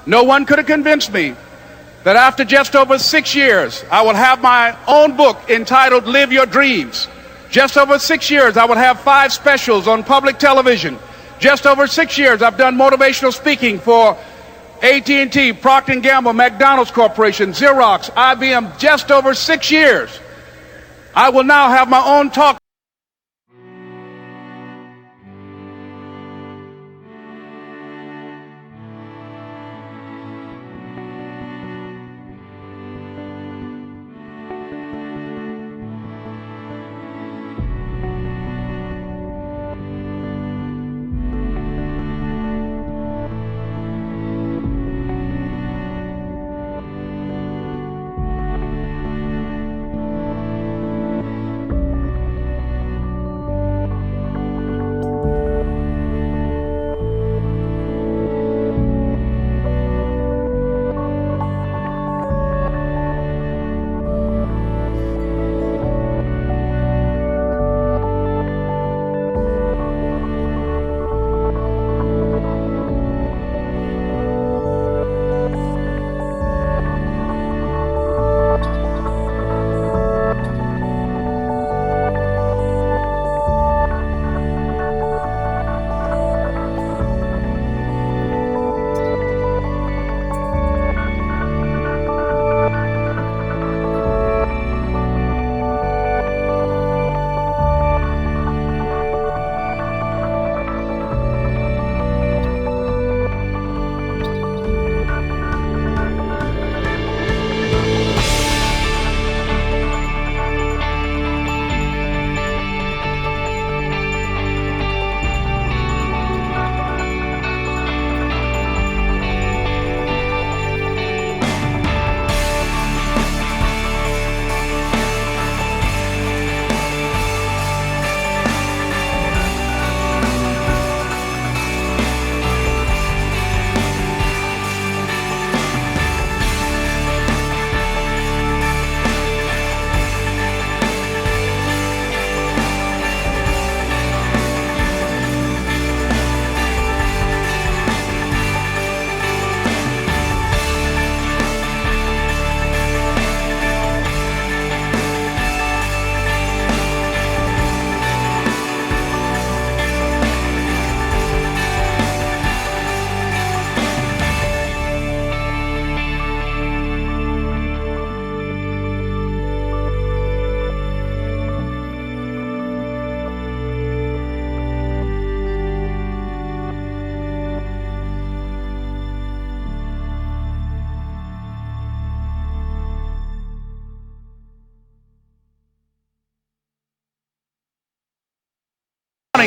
No one could have convinced me that after just over 6 years, I would have my own book entitled Live Your Dreams. Just over 6 years, I would have 5 specials on public television. Just over 6 years, I've done motivational speaking for AT&T, Procter & Gamble, McDonald's Corporation, Xerox, IBM. Just over 6 years. I will now have my own talk.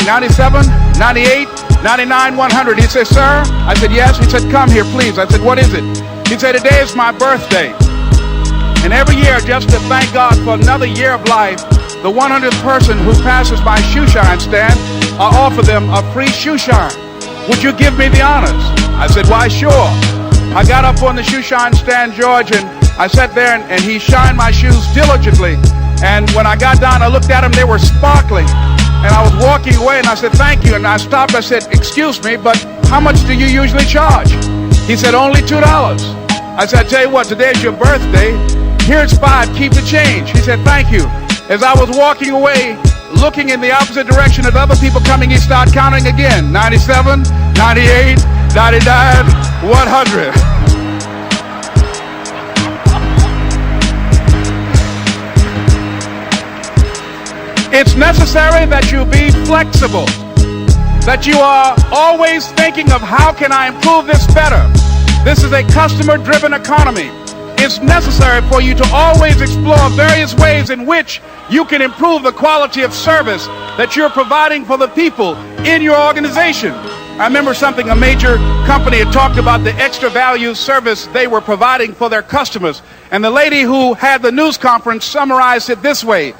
'97, '98, '99, 100. He said, sir? I said, yes. He said, come here, please. I said, what is it? He said, today is my birthday. And every year, just to thank God for another year of life, the 100th person who passes my shoe shine stand, I offer them a free shoe shine. Would you give me the honors? I said, why, sure. I got up on the shoe shine stand, George, and I sat there and he shined my shoes diligently. And when I got down, I looked at them, they were sparkling. And I was walking away and I said, thank you. And I stopped, I said, excuse me, but how much do you usually charge? He said, only $2. I said, I tell you what, today is your birthday. Here's 5, keep the change. He said, thank you. As I was walking away, looking in the opposite direction at other people coming, he started counting again. 97, 98, 99, 100. It's necessary that you be flexible, that you are always thinking of how can I improve this better. This is a customer-driven economy. It's necessary for you to always explore various ways in which you can improve the quality of service that you're providing for the people in your organization. I remember a major company had talked about the extra value service they were providing for their customers. And the lady who had the news conference summarized it this way.